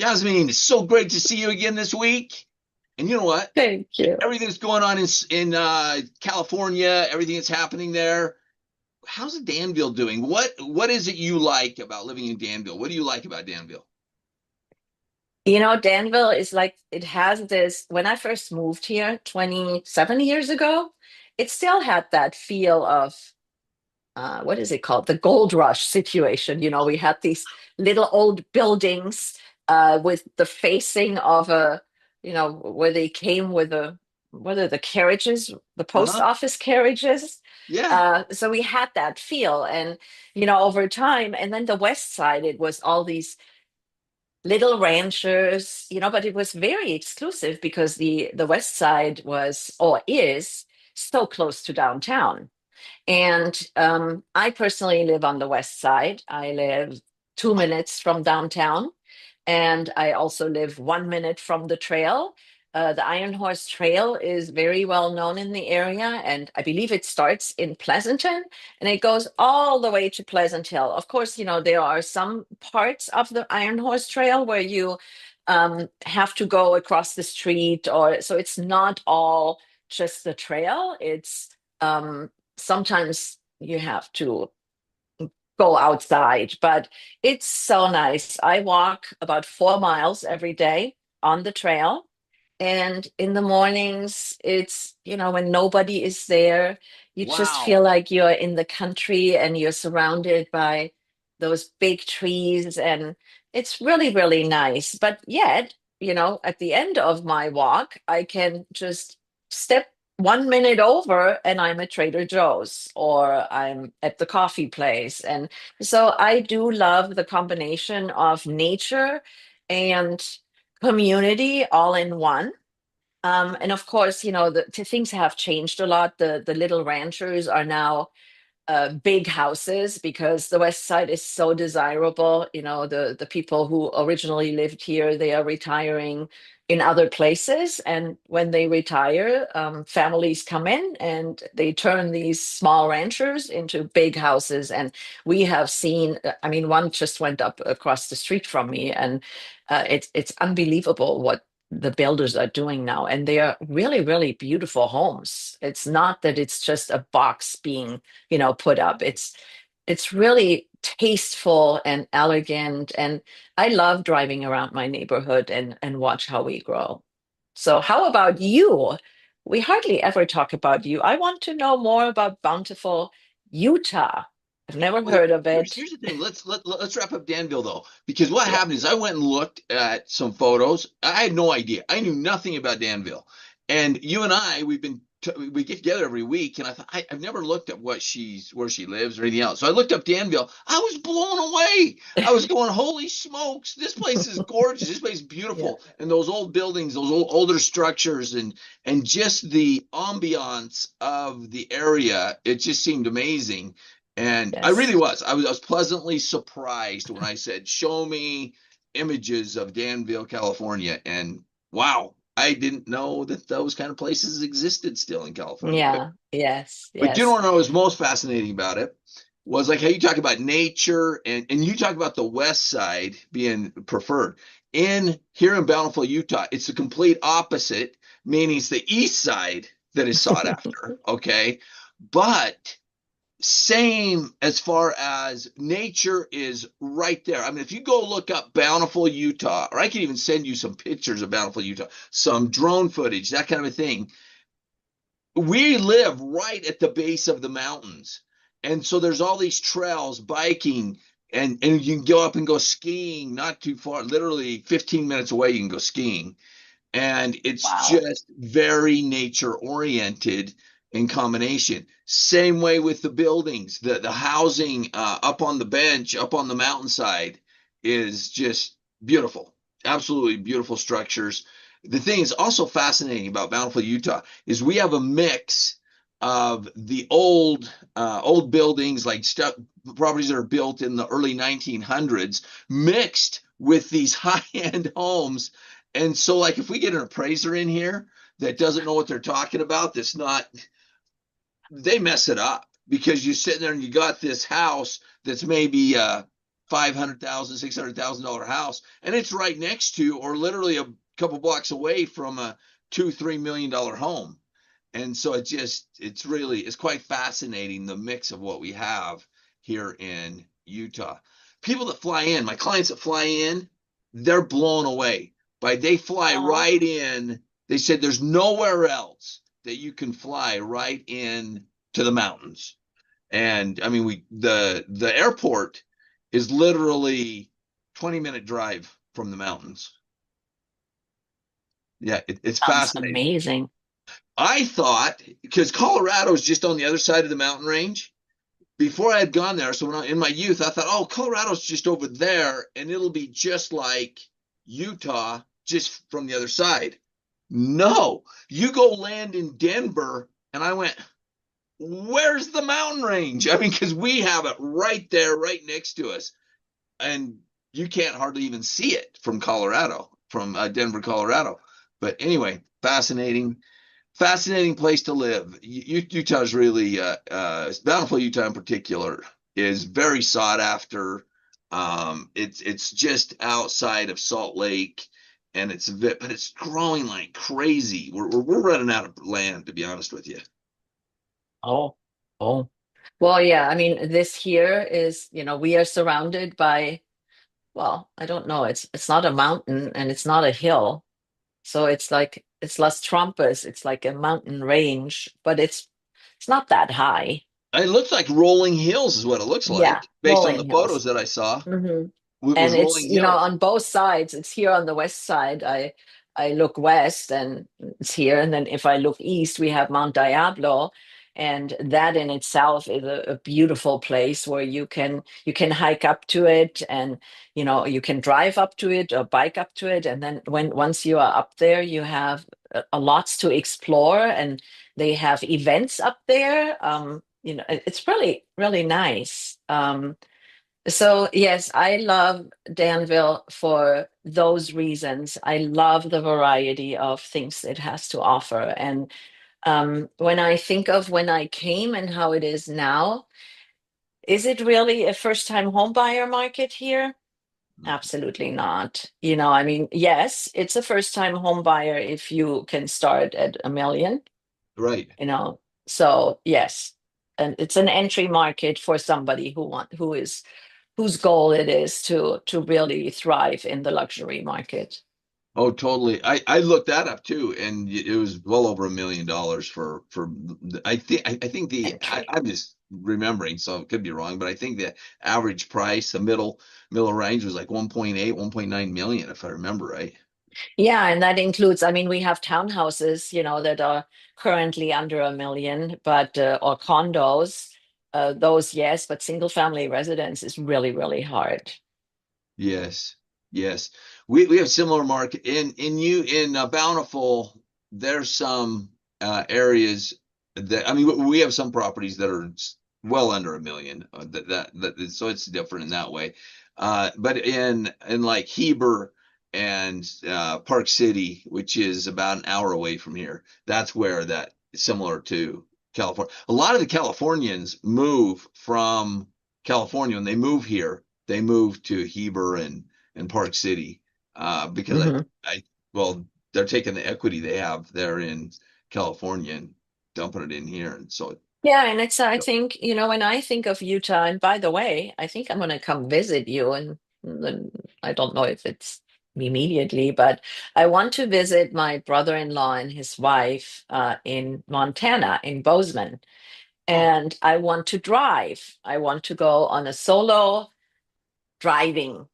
Yasmin, it's so great to see you again this week. And you know what? Thank you. Everything that's going on in California, everything that's happening there. How's Danville doing? What is it you like about living in Danville? What do you like about Danville? Danville is like, it has this, when I first moved here 27 years ago, it still had that feel of, what is it called? The gold rush situation. We had these little old buildings with the facing of where they came with what are the carriages, the post Uh-huh. office carriages. Yeah. So we had that feel. And, over time, and then the west side, it was all these little ranchers, but it was very exclusive because the west side was or is so close to downtown. And I personally live on the west side. I live 2 minutes from downtown, and I also live 1 minute from the trail. The Iron Horse Trail is very well known in the area, and I believe it starts in Pleasanton and it goes all the way to Pleasant Hill. Of course, there are some parts of the Iron Horse Trail where you have to go across the street, or so it's not all just the trail. It's sometimes you have to go outside, but it's so nice. I walk about 4 miles every day on the trail. And in the mornings, it's, when nobody is there, you just feel Wow. like you're in the country and you're surrounded by those big trees. And it's really, really nice. But yet, at the end of my walk, I can just step 1 minute over and I'm at Trader Joe's or I'm at the coffee place. And so I do love the combination of nature and community all in one. And of course, things have changed a lot. The little ranchers are now big houses because the west side is so desirable. The people who originally lived here, they are retiring in other places, and when they retire, families come in and they turn these small ranchers into big houses. And we have seen, I mean, one just went up across the street from me, and it's unbelievable what the builders are doing now, and they are really, really beautiful homes. It's not that it's just a box being put up. It's really tasteful and elegant, and I love driving around my neighborhood and watch how we grow. So how about you? We hardly ever talk about you. I want to know more about Bountiful, Utah. I've never Well, heard of here's it. here's the thing. Let's wrap up Danville though, because what Yeah. happened is I went and looked at some photos. I had no idea. I knew nothing about Danville, and you and I we get together every week, and I thought I've never looked at where she lives or anything else. So I looked up Danville. I was blown away. I was going, holy smokes, this place is gorgeous. This place is Yeah. beautiful, and those old buildings, those older structures, and just the ambiance of the area, it just seemed amazing. And I really Yes. was. I was pleasantly surprised when I said, "Show me images of Danville, California." And wow, I didn't know that those kind of places existed still in California. Yeah. Yes. But you know Yes. what was most fascinating about it was like how you talk about nature and you talk about the west side being preferred. In here in Bountiful, Utah, it's the complete opposite, meaning it's the east side that is sought after. Okay. But same as far as nature is right there. I mean, if you go look up Bountiful, Utah, or I can even send you some pictures of Bountiful, Utah, some drone footage, that kind of a thing. We live right at the base of the mountains. And so there's all these trails, biking, and you can go up and go skiing not too far, literally 15 minutes away, you can go skiing. And it's Wow. just very nature oriented in combination. Same way with the buildings, the housing up on the bench, up on the mountainside is just beautiful, absolutely beautiful structures. The thing is also fascinating about Bountiful, Utah, is we have a mix of the old buildings like stuff properties that are built in the early 1900s mixed with these high-end homes. And so, like, if we get an appraiser in here that doesn't know what they're talking about, that's not, they mess it up because you're sitting there and you got this house that's maybe $500,000, $600,000 house, and it's right next to, or literally a couple blocks away from a $2, $3 million home. And so it's quite fascinating, the mix of what we have here in Utah. People that fly in, my clients that fly in, they're blown away by, they fly Oh, right in. They said there's nowhere else that you can fly right in to the mountains. And I mean, the airport is literally 20-minute drive from the mountains. Yeah, it's sounds fascinating. amazing. I thought, because Colorado is just on the other side of the mountain range, before I had gone there, so in my youth, I thought, oh, Colorado's just over there, and it'll be just like Utah, just from the other side. No, you go land in Denver, and I went, where's the mountain range? I mean, because we have it right there, right next to us, and you can't hardly even see it from Colorado, from Denver, Colorado. But anyway, fascinating place to live. Utah's really, Bountiful, Utah in particular, is very sought after. It's just outside of Salt Lake, and but it's growing like crazy. We're running out of land, to be honest with you. Oh, oh. Well, yeah, I mean, this here is, we are surrounded by, well, I don't know, it's not a mountain and it's not a hill. So it's like it's Las Trampas, it's like a mountain range, but it's not that high. It looks like rolling hills, is what it looks Yeah, like, based on the rolling hills. photos that I saw. Hmm. It was And it's, rolling hills. on both sides. It's here on the west side. I look west and it's here. And then if I look east, we have Mount Diablo. And that in itself is a beautiful place where you can hike up to it, and you can drive up to it or bike up to it. And then once you are up there, you have a lots to explore, and they have events up there. It's really, really nice. So yes, I love Danville for those reasons. I love the variety of things it has to offer. And when I think of when I came and how it is now, is it really a first-time home buyer market here? Absolutely not. I mean, yes, it's a first-time home buyer if you can start at 1 million, Right. you know. So yes, and it's an entry market for somebody whose goal it is to really thrive in the luxury market. Oh, totally. I looked that up too, and it was well over $1 million for. I think Entry. I'm just remembering, so it could be wrong, but I think the average price, the middle range, was like 1.8, 1.9 million, if I remember right. Yeah, and that includes, I mean, we have townhouses, that are currently under 1 million, but or condos, those yes, but single family residence is really, really hard. Yes, yes. We have similar market in Bountiful. There's some areas that, I mean, we have some properties that are well under 1 million. So it's different in that way. But in like Heber and Park City, which is about an hour away from here, that's where that is similar to California. A lot of the Californians move from California when they move here, they moved to Heber and Park City, because Hmm. well, they're taking the equity they have there in California and dumping it in here, and so. Yeah, and I think, when I think of Utah, and by the way, I think I'm going to come visit you, and then I don't know if it's immediately, but I want to visit my brother-in-law and his wife in Montana, in Bozeman, Oh, and I want to drive. I want to go on a solo driving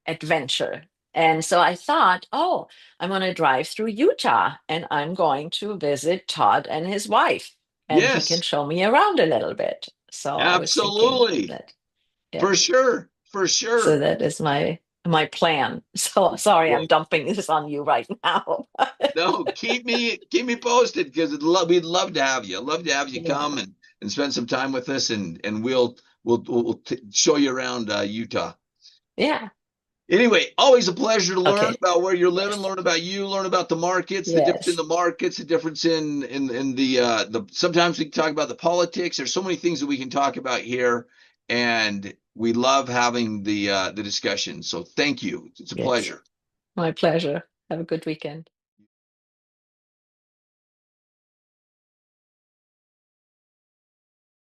adventure. And so I thought, oh, I'm going to drive through Utah and I'm going to visit Todd and his wife, and he can yes, show me around a little bit. So I was thinking absolutely, that, yeah, for sure, for so sure. that is my plan. So sorry, Well, I'm dumping this on you right now. no, keep me posted, because we'd love to have you. Love to have you Yeah. come and spend some time with us, and we'll show you around Utah. Yeah. Anyway, always a pleasure to learn Okay. about where you're living, Yes. learn about you, learn about the markets, the difference in Yes. the markets, the difference in the sometimes we can talk about the politics. There's so many things that we can talk about here, and we love having the discussion. So thank you. It's a Yes, pleasure. my pleasure. Have a good weekend.